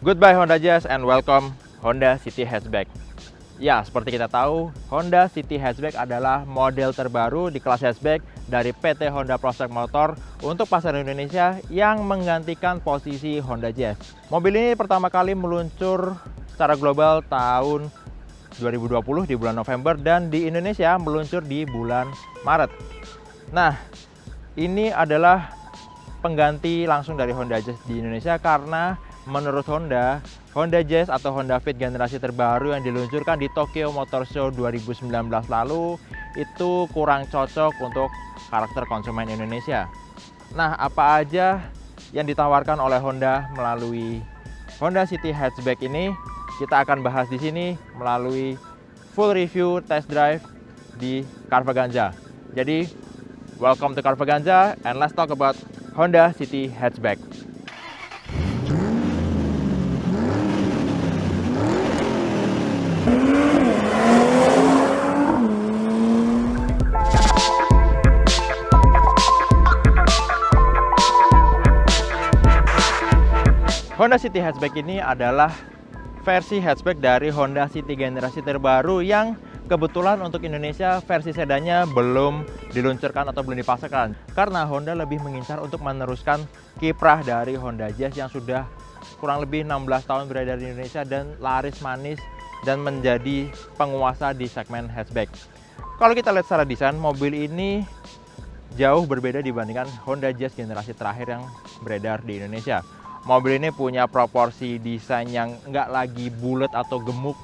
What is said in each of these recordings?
Goodbye Honda Jazz and welcome Honda City Hatchback. Ya, seperti kita tahu, Honda City Hatchback adalah model terbaru di kelas hatchback dari PT Honda Prospect Motor untuk pasar Indonesia yang menggantikan posisi Honda Jazz. Mobil ini pertama kali meluncur secara global tahun 2020 di bulan November dan di Indonesia meluncur di bulan Maret. Nah, ini adalah pengganti langsung dari Honda Jazz di Indonesia karena menurut Honda Jazz atau Honda Fit generasi terbaru yang diluncurkan di Tokyo Motor Show 2019 lalu itu kurang cocok untuk karakter konsumen Indonesia. Nah, apa aja yang ditawarkan oleh Honda melalui Honda City Hatchback ini kita akan bahas di sini melalui full review test drive di Carvaganza. Jadi, welcome to Carvaganza and let's talk about Honda City Hatchback. Honda City Hatchback ini adalah versi hatchback dari Honda City generasi terbaru yang kebetulan untuk Indonesia versi sedannya belum diluncurkan atau belum dipasarkan karena Honda lebih mengincar untuk meneruskan kiprah dari Honda Jazz yang sudah kurang lebih 16 tahun beredar di Indonesia dan laris manis dan menjadi penguasa di segmen hatchback. Kalau kita lihat secara desain, mobil ini jauh berbeda dibandingkan Honda Jazz generasi terakhir yang beredar di Indonesia. Mobil ini punya proporsi desain yang nggak lagi bulat atau gemuk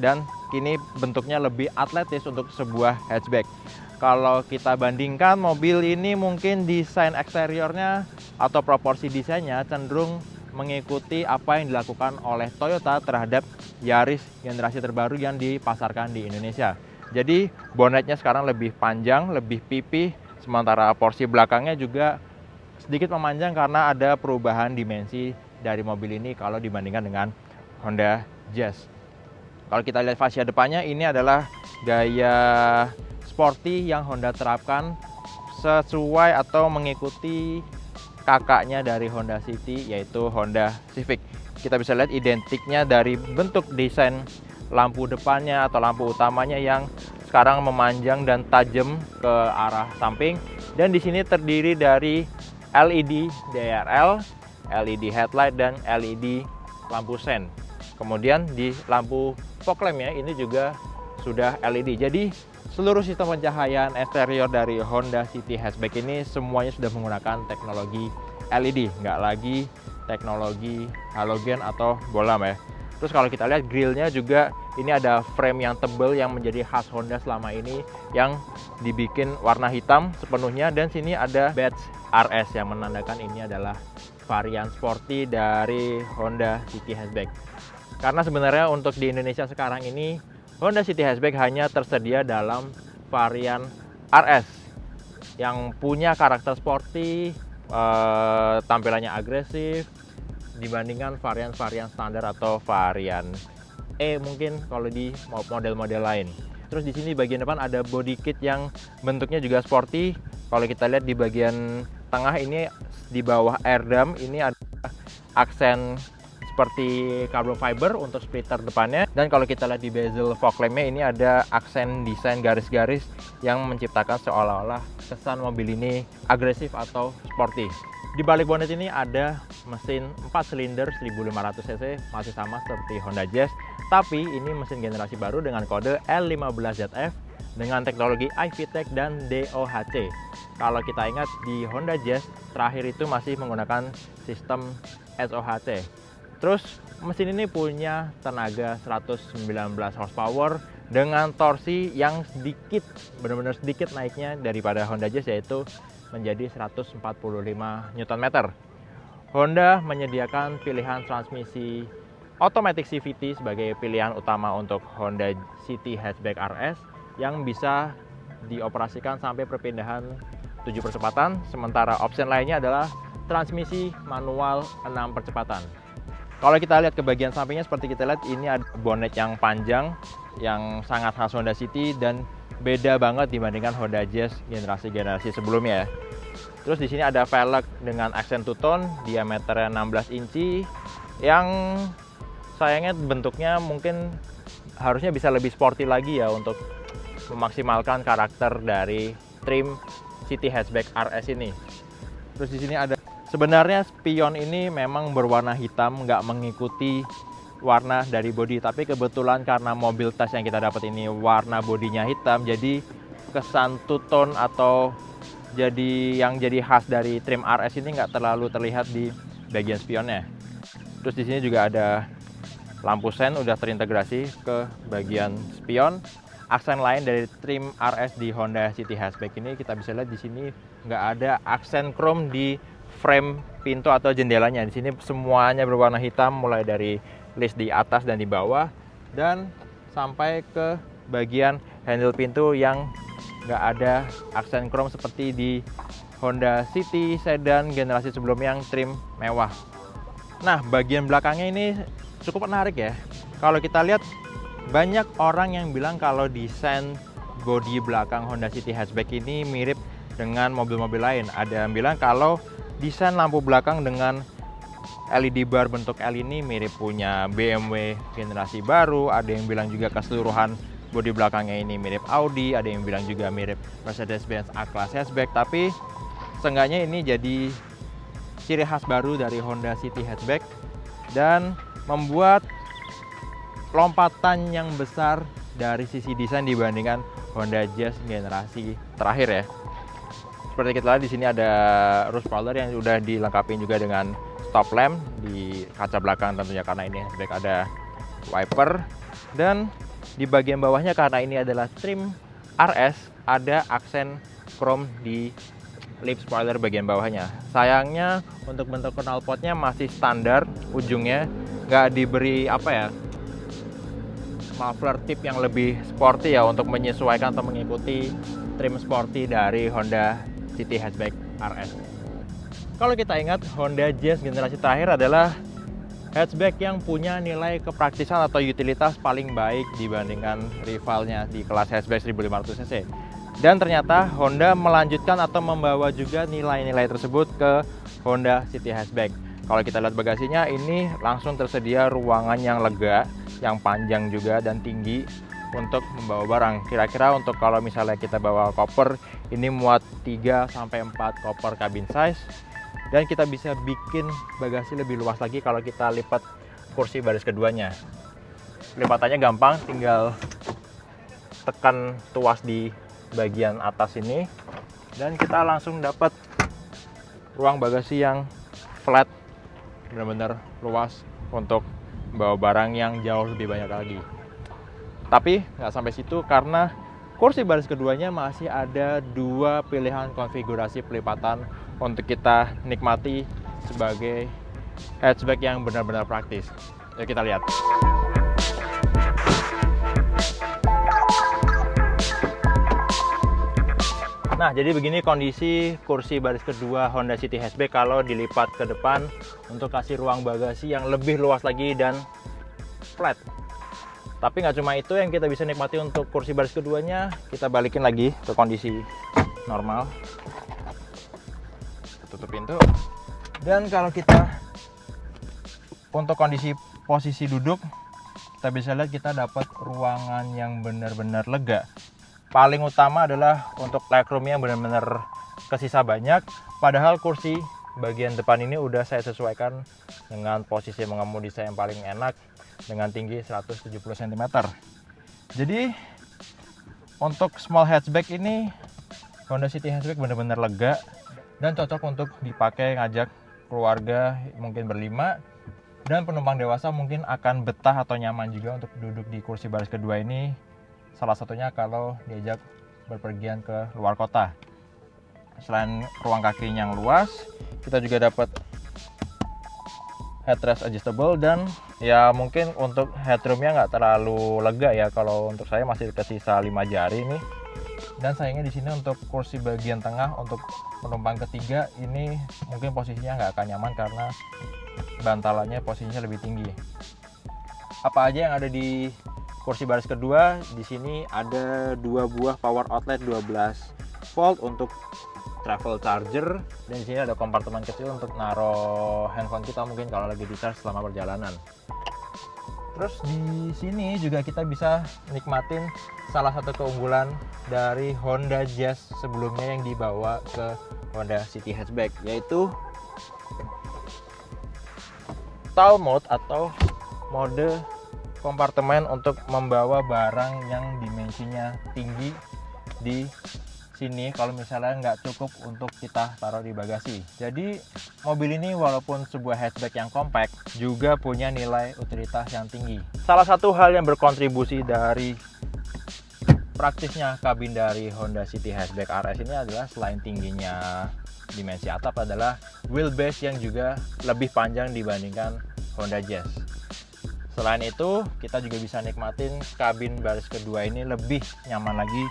dan kini bentuknya lebih atletis untuk sebuah hatchback. Kalau kita bandingkan mobil ini mungkin desain eksteriornya atau proporsi desainnya cenderung mengikuti apa yang dilakukan oleh Toyota terhadap Yaris generasi terbaru yang dipasarkan di Indonesia. Jadi bonetnya sekarang lebih panjang, lebih pipih, sementara porsi belakangnya juga sedikit memanjang karena ada perubahan dimensi dari mobil ini kalau dibandingkan dengan Honda Jazz. Kalau kita lihat fascia depannya, ini adalah gaya sporty yang Honda terapkan sesuai atau mengikuti kakaknya dari Honda City, yaitu Honda Civic. Kita bisa lihat identiknya dari bentuk desain lampu depannya atau lampu utamanya yang sekarang memanjang dan tajam ke arah samping. Dan di sini terdiri dari LED DRL, LED headlight, dan LED lampu sen. Kemudian di lampu fog lampnya ini juga sudah LED. Jadi seluruh sistem pencahayaan eksterior dari Honda City Hatchback ini semuanya sudah menggunakan teknologi LED, nggak lagi teknologi halogen atau bolam ya. Terus kalau kita lihat grillnya juga ini ada frame yang tebal yang menjadi khas Honda selama ini yang dibikin warna hitam sepenuhnya, dan sini ada badge RS yang menandakan ini adalah varian sporty dari Honda City Hatchback. Karena sebenarnya untuk di Indonesia sekarang ini Honda City Hatchback hanya tersedia dalam varian RS yang punya karakter sporty, tampilannya agresif dibandingkan varian-varian standar atau varian E mungkin kalau di model-model lain. Terus di sini bagian depan ada body kit yang bentuknya juga sporty. Kalau kita lihat di bagian tengah ini di bawah air dam ini ada aksen seperti carbon fiber untuk splitter depannya, dan kalau kita lihat di bezel fog lampnya ini ada aksen desain garis-garis yang menciptakan seolah-olah kesan mobil ini agresif atau sporty. Di balik bonnet ini ada mesin 4 silinder 1500 cc, masih sama seperti Honda Jazz, tapi ini mesin generasi baru dengan kode L15ZF dengan teknologi iVTEC dan DOHC. Kalau kita ingat di Honda Jazz terakhir itu masih menggunakan sistem SOHC. Terus mesin ini punya tenaga 119 horsepower dengan torsi yang sedikit, benar-benar sedikit naiknya daripada Honda Jazz, yaitu menjadi 145 Nm. Honda menyediakan pilihan transmisi automatic CVT sebagai pilihan utama untuk Honda City Hatchback RS yang bisa dioperasikan sampai perpindahan 7 percepatan, sementara opsi lainnya adalah transmisi manual 6 percepatan. Kalau kita lihat ke bagian sampingnya, seperti kita lihat ini ada bonnet yang panjang yang sangat khas Honda City dan beda banget dibandingkan Honda Jazz generasi-generasi sebelumnya ya. Terus di sini ada velg dengan aksen two tone, diameternya 16 inci, Yang sayangnya bentuknya mungkin harusnya bisa lebih sporty lagi ya untuk memaksimalkan karakter dari trim City Hatchback RS ini. Terus di sini ada, sebenarnya spion ini memang berwarna hitam, nggak mengikuti warna dari bodi, tapi kebetulan karena mobil tes yang kita dapat ini warna bodinya hitam, jadi kesan two tone atau jadi khas dari trim RS ini nggak terlalu terlihat di bagian spionnya. Terus di sini juga ada lampu sen udah terintegrasi ke bagian spion. Aksen lain dari trim RS di Honda City Hatchback ini kita bisa lihat di sini nggak ada aksen chrome di frame pintu atau jendelanya. Di sini semuanya berwarna hitam, mulai dari list di atas dan di bawah dan sampai ke bagian handle pintu yang nggak ada aksen chrome seperti di Honda City sedan generasi sebelumnya yang trim mewah. Nah, bagian belakangnya ini cukup menarik ya. Kalau kita lihat, banyak orang yang bilang kalau desain bodi belakang Honda City Hatchback ini mirip dengan mobil-mobil lain. Ada yang bilang kalau desain lampu belakang dengan LED bar bentuk L ini mirip punya BMW generasi baru. Ada yang bilang juga keseluruhan bodi belakangnya ini mirip Audi. Ada yang bilang juga mirip Mercedes-Benz A-Class Hatchback. Tapi seenggaknya ini jadi ciri khas baru dari Honda City Hatchback dan membuat lompatan yang besar dari sisi desain dibandingkan Honda Jazz generasi terakhir ya. Seperti kita lihat di sini ada roof spoiler yang sudah dilengkapi juga dengan stop lamp di kaca belakang tentunya karena ini hatchback, ada wiper, dan di bagian bawahnya karena ini adalah trim RS ada aksen chrome di lip spoiler bagian bawahnya. Sayangnya untuk bentuk knalpotnya masih standar ujungnya, nggak diberi apa ya, muffler tip yang lebih sporty ya untuk menyesuaikan atau mengikuti trim sporty dari Honda City Hatchback RS. Kalau kita ingat, Honda Jazz generasi terakhir adalah hatchback yang punya nilai kepraktisan atau utilitas paling baik dibandingkan rivalnya di kelas hatchback 1500 cc. Dan ternyata Honda melanjutkan atau membawa juga nilai-nilai tersebut ke Honda City Hatchback. Kalau kita lihat bagasinya, ini langsung tersedia ruangan yang lega, yang panjang juga dan tinggi untuk membawa barang. Kira-kira untuk kalau misalnya kita bawa koper, ini muat 3-4 koper cabin size. Dan kita bisa bikin bagasi lebih luas lagi kalau kita lipat kursi baris keduanya. Lipatannya gampang, tinggal tekan tuas di bagian atas ini dan kita langsung dapat ruang bagasi yang flat, benar-benar luas untuk bawa barang yang jauh lebih banyak lagi. Tapi nggak sampai situ, karena kursi baris keduanya masih ada dua pilihan konfigurasi pelipatan untuk kita nikmati sebagai hatchback yang benar-benar praktis. Yuk kita lihat. Nah, jadi begini kondisi kursi baris kedua Honda City Hatchback kalau dilipat ke depan untuk kasih ruang bagasi yang lebih luas lagi dan flat. Tapi nggak cuma itu yang kita bisa nikmati untuk kursi baris keduanya, kita balikin lagi ke kondisi normal. Tutup pintu. Dan kalau kita untuk kondisi posisi duduk, kita bisa lihat kita dapat ruangan yang benar-benar lega. Paling utama adalah untuk legroom yang benar-benar kesisa banyak, padahal kursi bagian depan ini udah saya sesuaikan dengan posisi mengemudi saya yang paling enak dengan tinggi 170 cm. Jadi untuk small hatchback ini Honda City Hatchback benar-benar lega dan cocok untuk dipakai ngajak keluarga mungkin berlima, dan penumpang dewasa mungkin akan betah atau nyaman juga untuk duduk di kursi baris kedua ini. Salah satunya kalau diajak berpergian ke luar kota. Selain ruang kaki yang luas, kita juga dapat headrest adjustable dan ya mungkin untuk headroomnya nggak terlalu lega ya. Kalau untuk saya masih tersisa 5 jari nih. Dan sayangnya di sini untuk kursi bagian tengah untuk penumpang ketiga ini mungkin posisinya nggak akan nyaman karena bantalannya posisinya lebih tinggi. Apa aja yang ada di kursi baris kedua? Di sini ada 2 buah power outlet 12 volt untuk travel charger, dan di sini ada kompartemen kecil untuk naruh handphone kita mungkin kalau lagi di charge selama perjalanan. Terus di sini juga kita bisa nikmatin salah satu keunggulan dari Honda Jazz sebelumnya yang dibawa ke Honda City Hatchback, yaitu tall mode atau mode kompartemen untuk membawa barang yang dimensinya tinggi di sini kalau misalnya nggak cukup untuk kita taruh di bagasi. Jadi mobil ini walaupun sebuah hatchback yang compact juga punya nilai utilitas yang tinggi. Salah satu hal yang berkontribusi dari praktisnya kabin dari Honda City Hatchback RS ini adalah selain tingginya dimensi atap adalah wheelbase yang juga lebih panjang dibandingkan Honda Jazz. Selain itu, kita juga bisa nikmatin kabin baris kedua ini lebih nyaman lagi.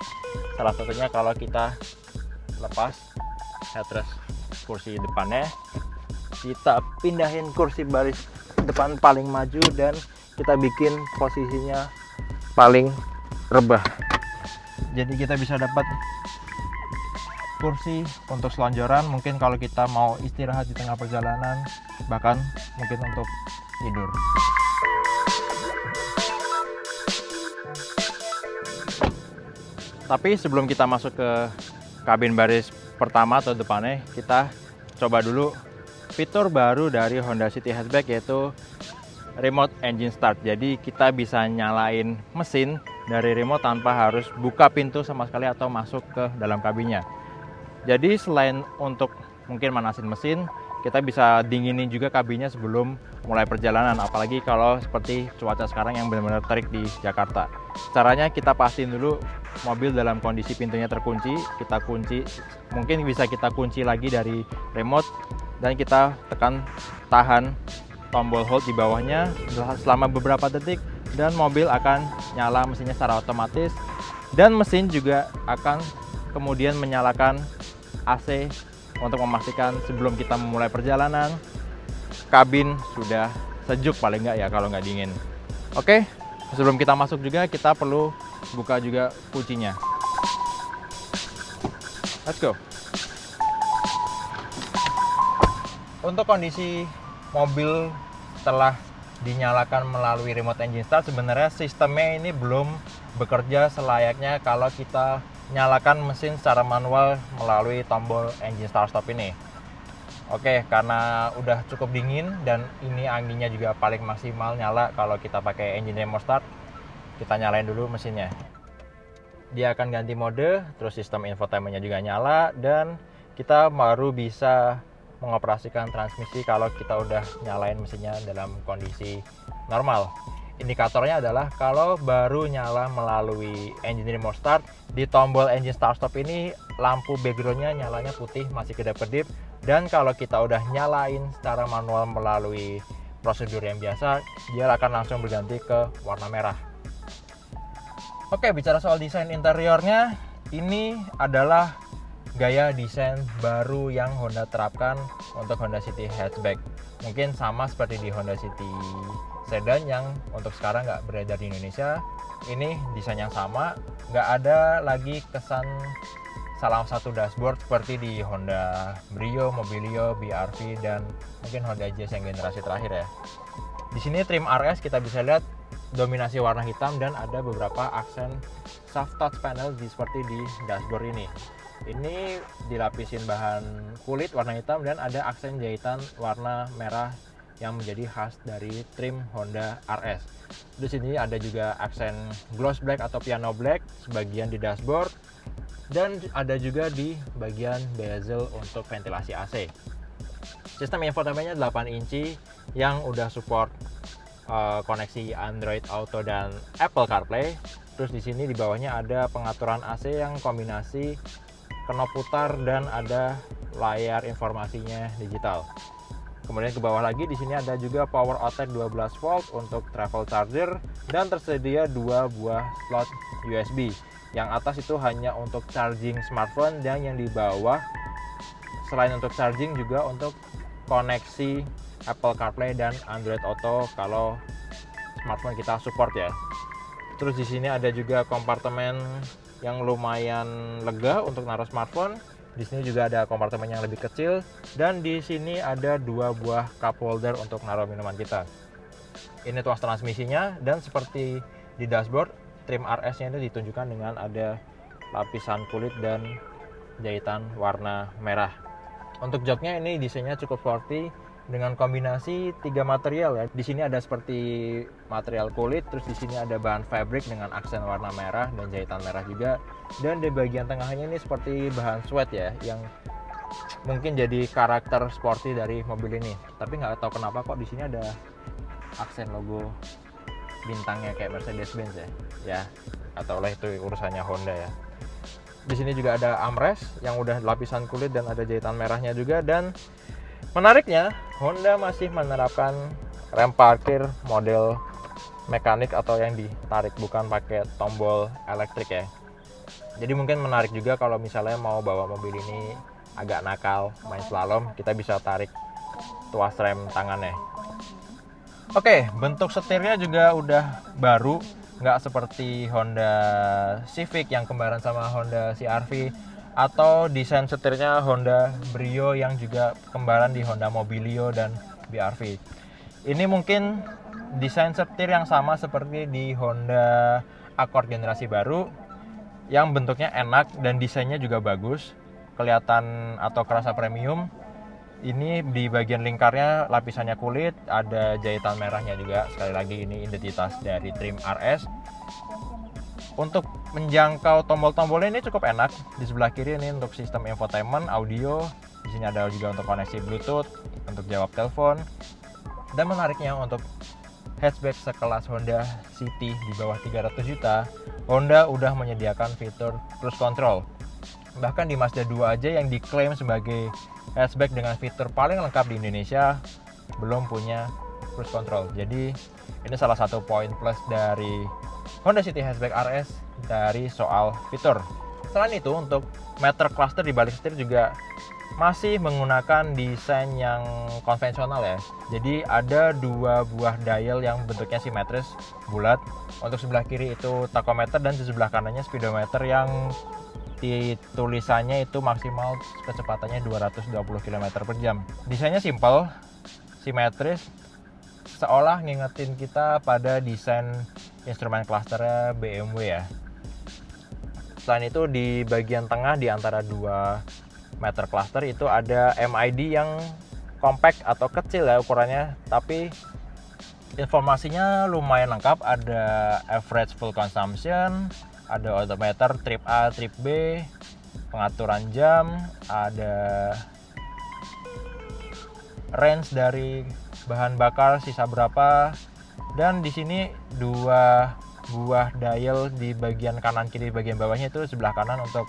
Salah satunya kalau kita lepas headrest kursi depannya, kita pindahin kursi baris depan paling maju dan kita bikin posisinya paling rebah. Jadi kita bisa dapat kursi untuk selonjoran, mungkin kalau kita mau istirahat di tengah perjalanan, bahkan mungkin untuk tidur. Tapi sebelum kita masuk ke kabin baris pertama atau depannya, kita coba dulu fitur baru dari Honda City Hatchback, yaitu remote engine start. Jadi kita bisa nyalain mesin dari remote tanpa harus buka pintu sama sekali atau masuk ke dalam kabinnya. Jadi selain untuk mungkin manasin mesin, kita bisa dinginin juga kabinnya sebelum mulai perjalanan, apalagi kalau seperti cuaca sekarang yang benar-benar terik di Jakarta. Caranya kita pastiin dulu mobil dalam kondisi pintunya terkunci, kita kunci, mungkin bisa kita kunci lagi dari remote, dan kita tekan tahan tombol hold di bawahnya selama beberapa detik, dan mobil akan nyala mesinnya secara otomatis, dan mesin juga akan kemudian menyalakan AC untuk memastikan sebelum kita memulai perjalanan kabin sudah sejuk paling nggak ya, kalau nggak dingin. Oke, sebelum kita masuk juga kita perlu buka juga kuncinya. Let's go. Untuk kondisi mobil setelah dinyalakan melalui remote engine start, sebenarnya sistemnya ini belum bekerja selayaknya kalau kita nyalakan mesin secara manual melalui tombol engine start stop ini. Oke, karena udah cukup dingin dan ini anginnya juga paling maksimal nyala kalau kita pakai engine remote start, kita nyalain dulu mesinnya. Dia akan ganti mode, terus sistem infotainmentnya juga nyala, dan kita baru bisa mengoperasikan transmisi kalau kita udah nyalain mesinnya dalam kondisi normal. Indikatornya adalah kalau baru nyala melalui engine remote start, di tombol engine start stop ini lampu backgroundnya nyalanya putih, masih kedap-kedip, dan kalau kita udah nyalain secara manual melalui prosedur yang biasa, dia akan langsung berganti ke warna merah. Oke, bicara soal desain interiornya, ini adalah gaya desain baru yang Honda terapkan untuk Honda City Hatchback. Mungkin sama seperti di Honda City Sedan yang untuk sekarang nggak beredar di Indonesia. Ini desain yang sama, nggak ada lagi kesan salah satu dashboard seperti di Honda Brio, Mobilio, BR-V, dan mungkin Honda Jazz yang generasi terakhir ya. Di sini trim RS kita bisa lihat dominasi warna hitam dan ada beberapa aksen soft touch panel seperti di dashboard ini. Ini dilapisin bahan kulit warna hitam dan ada aksen jahitan warna merah yang menjadi khas dari trim Honda RS. Di sini ada juga aksen gloss black atau piano black sebagian di dashboard, dan ada juga di bagian bezel untuk ventilasi AC. Sistem infotainmentnya 8 inci yang udah support koneksi Android Auto dan Apple CarPlay. Terus di sini di bawahnya ada pengaturan AC yang kombinasi knop putar dan ada layar informasinya digital. Kemudian ke bawah lagi di sini ada juga power outlet 12 volt untuk travel charger dan tersedia 2 buah slot USB. Yang atas itu hanya untuk charging smartphone, dan yang di bawah selain untuk charging juga untuk koneksi Apple CarPlay dan Android Auto kalau smartphone kita support ya. Terus di sini ada juga kompartemen yang lumayan lega untuk naruh smartphone. Di sini juga ada kompartemen yang lebih kecil, dan di sini ada 2 buah cup holder untuk naruh minuman kita. Ini tuas transmisinya, dan seperti di dashboard, trim RS-nya itu ditunjukkan dengan ada lapisan kulit dan jahitan warna merah. Untuk joknya ini desainnya cukup sporty dengan kombinasi 3 material ya. Di sini ada seperti material kulit, terus di sini ada bahan fabric dengan aksen warna merah dan jahitan merah juga. Dan di bagian tengahnya ini seperti bahan sweat ya, yang mungkin jadi karakter sporty dari mobil ini. Tapi nggak tahu kenapa kok di sini ada aksen logo bintangnya kayak Mercedes-Benz ya. Ya, atau lah itu urusannya Honda ya. Di sini juga ada armrest yang udah lapisan kulit dan ada jahitan merahnya juga. Dan menariknya, Honda masih menerapkan rem parkir model mekanik atau yang ditarik, bukan pakai tombol elektrik ya. Jadi mungkin menarik juga kalau misalnya mau bawa mobil ini agak nakal, main slalom, kita bisa tarik tuas rem tangannya. Oke, bentuk setirnya juga udah baru, nggak seperti Honda Civic yang kembaran sama Honda CR-V, atau desain setirnya Honda Brio yang juga kembaran di Honda Mobilio dan BR-V. Ini mungkin desain setir yang sama seperti di Honda Accord generasi baru, yang bentuknya enak dan desainnya juga bagus, kelihatan atau kerasa premium. Ini di bagian lingkarnya lapisannya kulit, ada jahitan merahnya juga. Sekali lagi ini identitas dari trim RS. Untuk menjangkau tombol-tombolnya ini cukup enak. Di sebelah kiri ini untuk sistem infotainment, audio. Di sini ada juga untuk koneksi Bluetooth, untuk jawab telepon. Dan menariknya, untuk hatchback sekelas Honda City di bawah 300 juta, Honda udah menyediakan fitur cruise control. Bahkan di Mazda 2 aja yang diklaim sebagai hatchback dengan fitur paling lengkap di Indonesia belum punya cruise control. Jadi ini salah satu poin plus dari Honda City Hatchback RS dari soal fitur. Selain itu, untuk meter cluster di balik setir juga masih menggunakan desain yang konvensional ya. Jadi ada 2 buah dial yang bentuknya simetris bulat. Untuk sebelah kiri itu tachometer dan di sebelah kanannya speedometer yang di tulisannya itu maksimal kecepatannya 220 km per jam. Desainnya simple, simetris, seolah ngingetin kita pada desain instrumen clusternya BMW ya. Selain itu, di bagian tengah di antara 2 meter cluster itu ada MID yang compact atau kecil ya ukurannya, tapi informasinya lumayan lengkap. Ada average full consumption, ada odometer trip A, trip B, pengaturan jam, ada range dari bahan bakar sisa berapa, dan di sini 2 buah dial di bagian kanan kiri, bagian bawahnya itu sebelah kanan untuk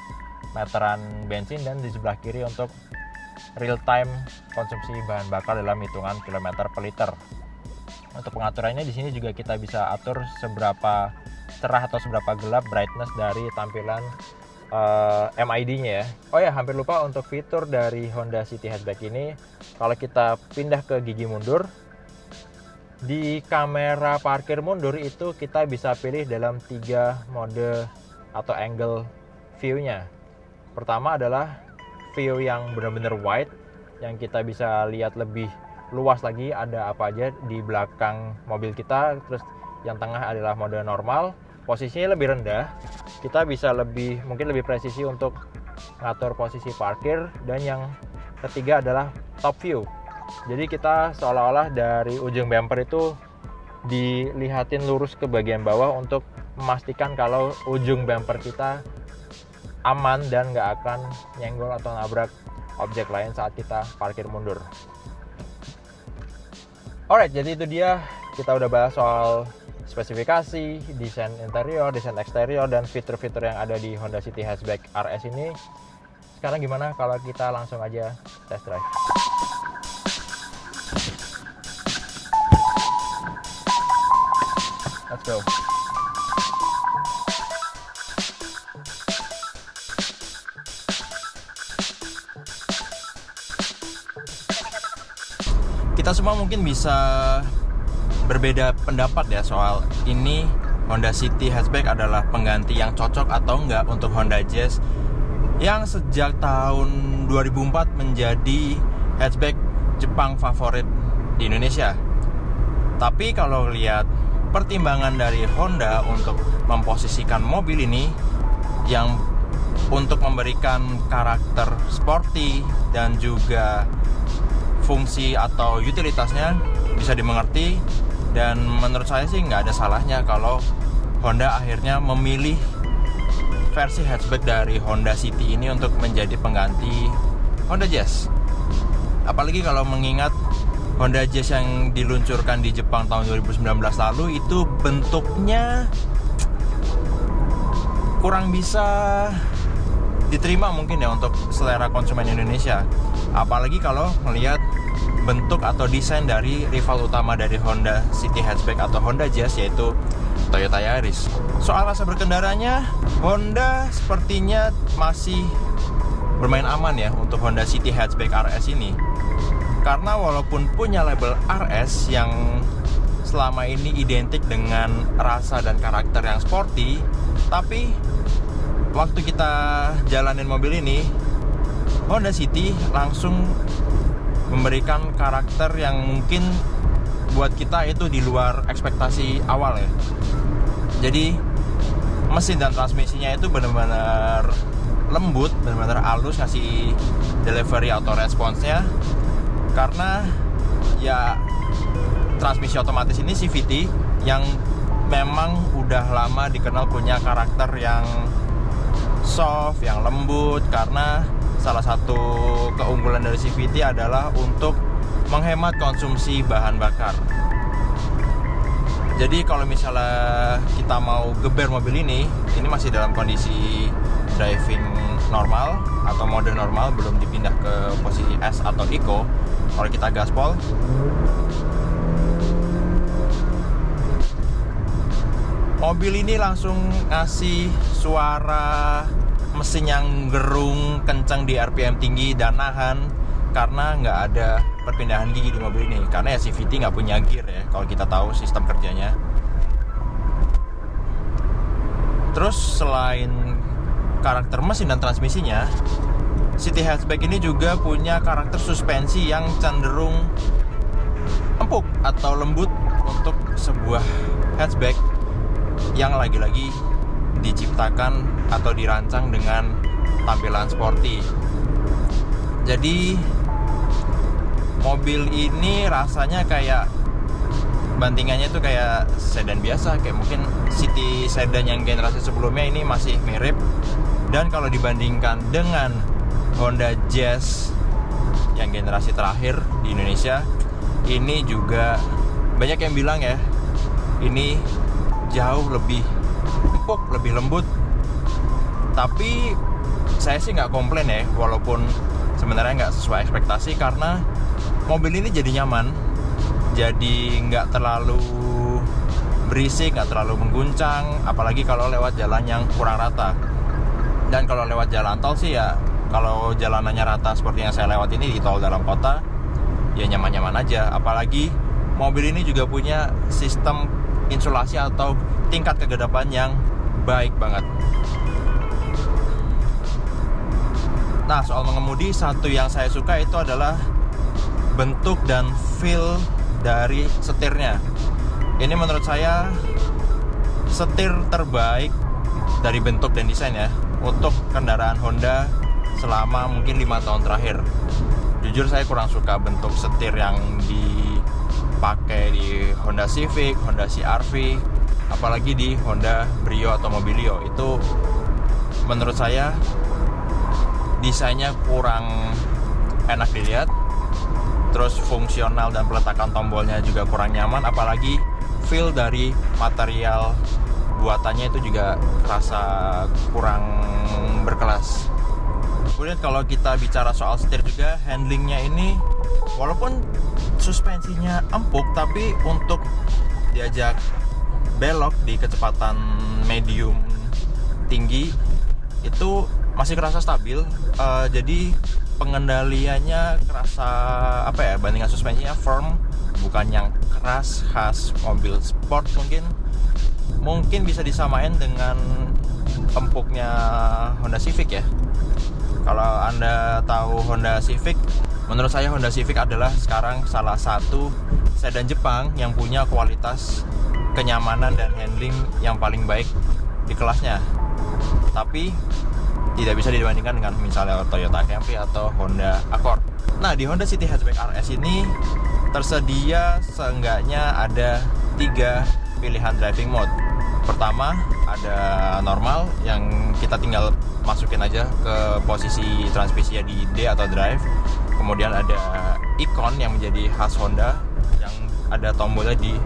meteran bensin dan di sebelah kiri untuk real time konsumsi bahan bakar dalam hitungan kilometer per liter. Untuk pengaturannya di sini juga kita bisa atur seberapa cerah atau seberapa gelap brightness dari tampilan MID-nya ya. Oh ya, hampir lupa, untuk fitur dari Honda City Hatchback ini, kalau kita pindah ke gigi mundur, di kamera parkir mundur itu kita bisa pilih dalam 3 mode atau angle view-nya. Pertama adalah view yang benar-benar wide, yang kita bisa lihat lebih luas lagi ada apa aja di belakang mobil kita. Terus yang tengah adalah mode normal, posisinya lebih rendah, kita bisa mungkin lebih presisi untuk ngatur posisi parkir. Dan yang ketiga adalah top view, jadi kita seolah-olah dari ujung bumper itu dilihatin lurus ke bagian bawah untuk memastikan kalau ujung bumper kita aman dan nggak akan nyenggol atau nabrak objek lain saat kita parkir mundur. Alright, jadi itu dia, kita udah bahas soal spesifikasi, desain interior, desain eksterior, dan fitur-fitur yang ada di Honda City Hatchback RS ini. Sekarang gimana kalau kita langsung aja test drive? Let's go. Kita semua mungkin bisa berbeda pendapat ya soal ini Honda City Hatchback adalah pengganti yang cocok atau enggak untuk Honda Jazz yang sejak tahun 2004 menjadi hatchback Jepang favorit di Indonesia. Tapi kalau lihat pertimbangan dari Honda untuk memposisikan mobil ini yang untuk memberikan karakter sporty dan juga fungsi atau utilitasnya bisa dimengerti, dan menurut saya sih nggak ada salahnya kalau Honda akhirnya memilih versi hatchback dari Honda City ini untuk menjadi pengganti Honda Jazz. Apalagi kalau mengingat Honda Jazz yang diluncurkan di Jepang tahun 2019 lalu itu bentuknya kurang bisa diterima mungkin ya untuk selera konsumen Indonesia. Apalagi kalau melihat bentuk atau desain dari rival utama dari Honda City hatchback atau Honda Jazz, yaitu Toyota Yaris. Soal rasa berkendaranya, Honda sepertinya masih bermain aman ya untuk Honda City hatchback RS ini. Karena walaupun punya label RS yang selama ini identik dengan rasa dan karakter yang sporty, tapi waktu kita jalanin mobil ini, Honda City langsung memberikan karakter yang mungkin buat kita itu di luar ekspektasi awal ya. Jadi mesin dan transmisinya itu benar-benar lembut, benar-benar halus, ngasih delivery atau responsnya. Karena ya transmisi otomatis ini CVT yang memang udah lama dikenal punya karakter yang soft, yang lembut, karena salah satu keunggulan dari CVT adalah untuk menghemat konsumsi bahan bakar. Jadi kalau misalnya kita mau geber mobil ini masih dalam kondisi driving normal atau mode normal, belum dipindah ke posisi S atau Eco. Kalau kita gaspol, mobil ini langsung ngasih suara mesin yang gerung, kencang di RPM tinggi dan nahan, karena nggak ada perpindahan gigi di mobil ini. Karena ya CVT nggak punya gear ya, kalau kita tahu sistem kerjanya. Terus selain karakter mesin dan transmisinya, City hatchback ini juga punya karakter suspensi yang cenderung empuk atau lembut untuk sebuah hatchback yang lagi-lagi diciptakan atau dirancang dengan tampilan sporty. Jadi mobil ini rasanya kayak bantingannya tuh kayak sedan biasa, kayak mungkin City sedan yang generasi sebelumnya ini masih mirip. Dan kalau dibandingkan dengan Honda Jazz yang generasi terakhir di Indonesia, ini juga banyak yang bilang ya, ini jauh lebih empuk, lebih lembut. Tapi saya sih nggak komplain ya, walaupun sebenarnya nggak sesuai ekspektasi, karena mobil ini jadi nyaman, jadi nggak terlalu berisik, nggak terlalu mengguncang, apalagi kalau lewat jalan yang kurang rata. Dan kalau lewat jalan tol sih ya, kalau jalanannya rata seperti yang saya lewat ini di tol dalam kota, ya nyaman-nyaman aja. Apalagi mobil ini juga punya sistem insulasi atau tingkat kegedapan yang baik banget. Nah, soal mengemudi, satu yang saya suka itu adalah bentuk dan feel dari setirnya. Ini menurut saya setir terbaik dari bentuk dan desain ya untuk kendaraan Honda selama mungkin 5 tahun terakhir. Jujur saya kurang suka bentuk setir yang dipakai di Honda Civic, Honda CR-V, apalagi di Honda Brio atau Mobilio. Itu menurut saya desainnya kurang enak dilihat, terus fungsional dan peletakan tombolnya juga kurang nyaman, apalagi feel dari material buatannya itu juga rasa kurang berkelas. Kemudian kalau kita bicara soal setir juga, handlingnya ini walaupun suspensinya empuk, tapi untuk diajak belok di kecepatan medium tinggi itu masih kerasa stabil. Jadi pengendaliannya kerasa bandingan suspensinya firm, bukan yang keras khas mobil sport. Mungkin bisa disamain dengan empuknya Honda Civic ya. Kalau Anda tahu Honda Civic, menurut saya Honda Civic adalah sekarang salah satu sedan Jepang yang punya kualitas kenyamanan dan handling yang paling baik di kelasnya. Tapi tidak bisa dibandingkan dengan misalnya Toyota Camry atau Honda Accord. Nah, di Honda City Hatchback RS ini tersedia seenggaknya ada 3 pilihan driving mode. Pertama, ada normal yang kita tinggal masukin aja ke posisi transmisi di D atau drive. Kemudian ada Icon yang menjadi khas Honda yang ada tombolnya di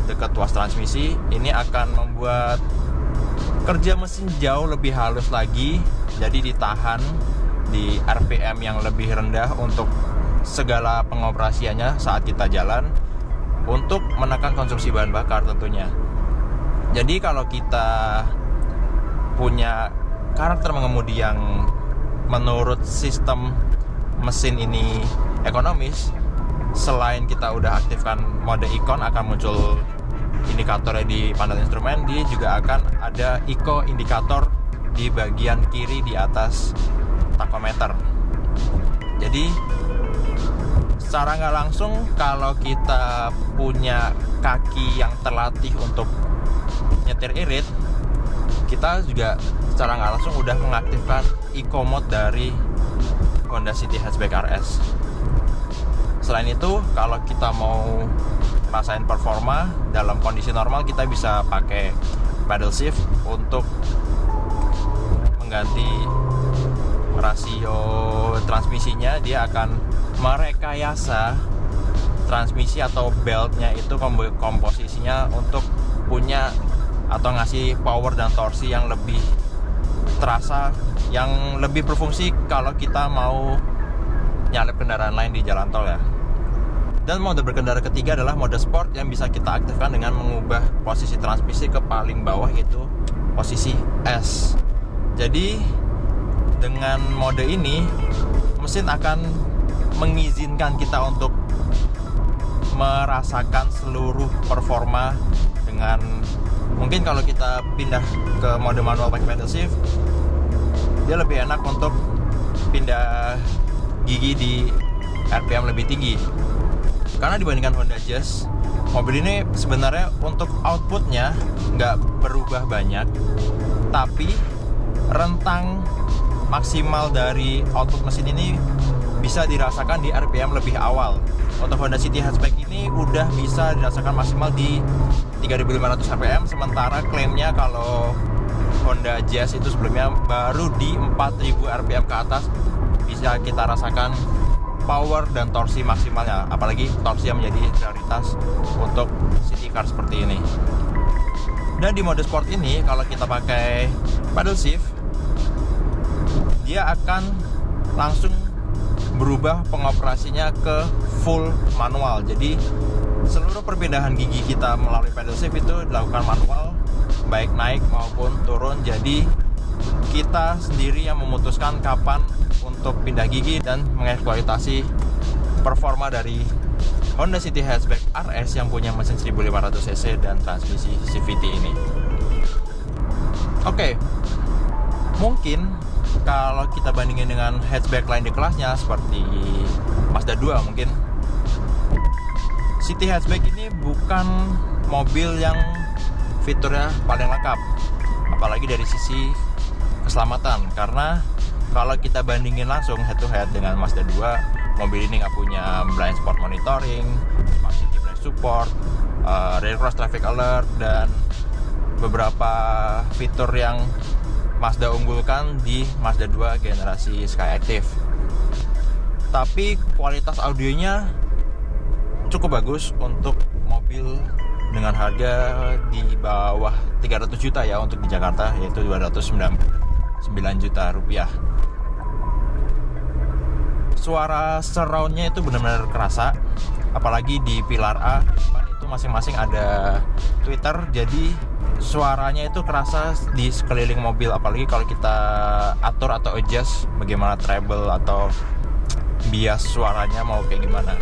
dekat tuas transmisi. Ini akan membuat kerja mesin jauh lebih halus lagi, jadi ditahan di RPM yang lebih rendah untuk segala pengoperasiannya saat kita jalan, untuk menekan konsumsi bahan bakar tentunya. Jadi kalau kita punya karakter mengemudi yang menurut sistem mesin ini ekonomis, selain kita udah aktifkan mode Icon akan muncul indikatornya di panel instrumen, dia juga akan ada eco indikator di bagian kiri di atas tachometer. Jadi secara nggak langsung, kalau kita punya kaki yang terlatih untuk nyetir irit, kita juga secara nggak langsung udah mengaktifkan eco mode dari Honda City Hatchback RS. Selain itu, kalau kita mau rasain performa dalam kondisi normal, kita bisa pakai paddle shift untuk mengganti rasio transmisinya. Dia akan merekayasa transmisi atau beltnya itu komposisinya untuk punya atau ngasih power dan torsi yang lebih terasa, yang lebih berfungsi kalau kita mau nyalip kendaraan lain di jalan tol ya. Dan mode berkendara ketiga adalah mode sport yang bisa kita aktifkan dengan mengubah posisi transmisi ke paling bawah, yaitu posisi S. Jadi dengan mode ini mesin akan mengizinkan kita untuk merasakan seluruh performa dengan, mungkin kalau kita pindah ke mode manual pakai paddle shift, dia lebih enak untuk pindah gigi di RPM lebih tinggi. Karena dibandingkan Honda Jazz, mobil ini sebenarnya untuk outputnya nggak berubah banyak, tapi rentang maksimal dari output mesin ini bisa dirasakan di RPM lebih awal. Untuk Honda City Hatchback ini udah bisa dirasakan maksimal di 3.500 RPM, sementara klaimnya kalau Honda Jazz itu sebelumnya baru di 4.000 RPM ke atas bisa kita rasakan power dan torsi maksimalnya. Apalagi torsi yang menjadi prioritas untuk city car seperti ini. Dan di mode sport ini, kalau kita pakai paddle shift, dia akan langsung berubah pengoperasinya ke full manual. Jadi seluruh perpindahan gigi kita melalui paddle shift itu dilakukan manual, baik naik maupun turun. Jadi kita sendiri yang memutuskan kapan untuk pindah gigi dan mengeksploitasi performa dari Honda City Hatchback RS yang punya mesin 1500 cc dan transmisi CVT ini. Oke, mungkin kalau kita bandingin dengan hatchback lain di kelasnya seperti Mazda 2, mungkin City Hatchback ini bukan mobil yang fiturnya paling lengkap, apalagi dari sisi keselamatan. Karena kalau kita bandingin langsung head to head dengan Mazda 2, mobil ini nggak punya blind spot monitoring, smart city brake support, rear cross traffic alert, dan beberapa fitur yang Mazda unggulkan di Mazda 2 generasi Skyactiv. Tapi kualitas audionya cukup bagus untuk mobil dengan harga di bawah 300 juta ya untuk di Jakarta, yaitu 299 juta rupiah. Suara surroundnya itu benar-benar kerasa, apalagi di pilar A itu masing-masing ada tweeter, jadi suaranya itu kerasa di sekeliling mobil. Apalagi kalau kita atur atau adjust bagaimana treble atau bias suaranya mau kayak gimana.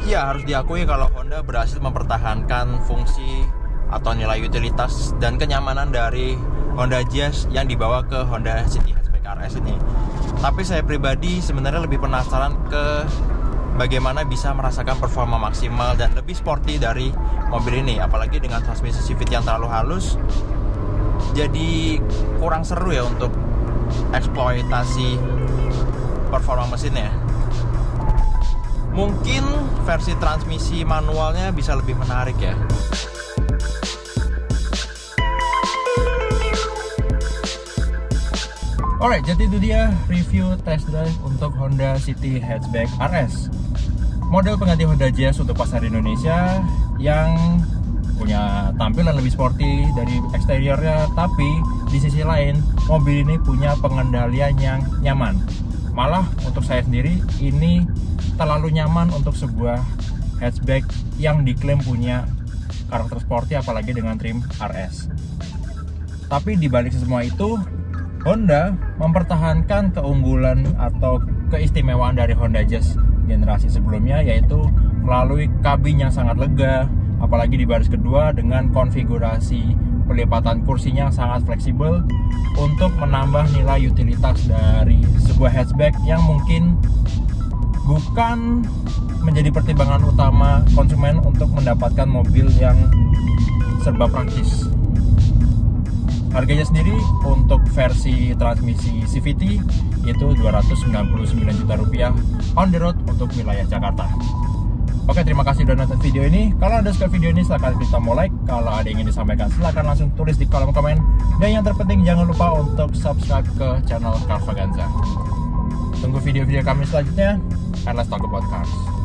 Ya, harus diakui kalau Honda berhasil mempertahankan fungsi atau nilai utilitas dan kenyamanan dari Honda Jazz yang dibawa ke Honda City Hatchback RS ini. Tapi saya pribadi sebenarnya lebih penasaran ke bagaimana bisa merasakan performa maksimal dan lebih sporty dari mobil ini, apalagi dengan transmisi CVT yang terlalu halus. Jadi kurang seru ya untuk eksploitasi performa mesinnya. Mungkin versi transmisi manualnya bisa lebih menarik ya. Alright, jadi itu dia review test drive untuk Honda City Hatchback RS, model pengganti Honda Jazz untuk pasar Indonesia yang punya tampilan lebih sporty dari eksteriornya, tapi di sisi lain mobil ini punya pengendalian yang nyaman. Malah untuk saya sendiri ini terlalu nyaman untuk sebuah hatchback yang diklaim punya karakter sporty, apalagi dengan trim RS. Tapi dibalik semua itu, Honda mempertahankan keunggulan atau keistimewaan dari Honda Jazz generasi sebelumnya, yaitu melalui kabin yang sangat lega, apalagi di baris kedua dengan konfigurasi pelipatan kursinya yang sangat fleksibel untuk menambah nilai utilitas dari sebuah hatchback yang mungkin bukan menjadi pertimbangan utama konsumen untuk mendapatkan mobil yang serba praktis. Harganya sendiri untuk versi transmisi CVT itu Rp299 juta on the road untuk wilayah Jakarta. Oke, terima kasih sudah nonton video ini. Kalau Anda suka video ini silahkan klik tombol like. Kalau ada yang ingin disampaikan silahkan langsung tulis di kolom komen. Dan yang terpenting jangan lupa untuk subscribe ke channel Carvaganza. Tunggu video-video kami selanjutnya, and let's talk about cars.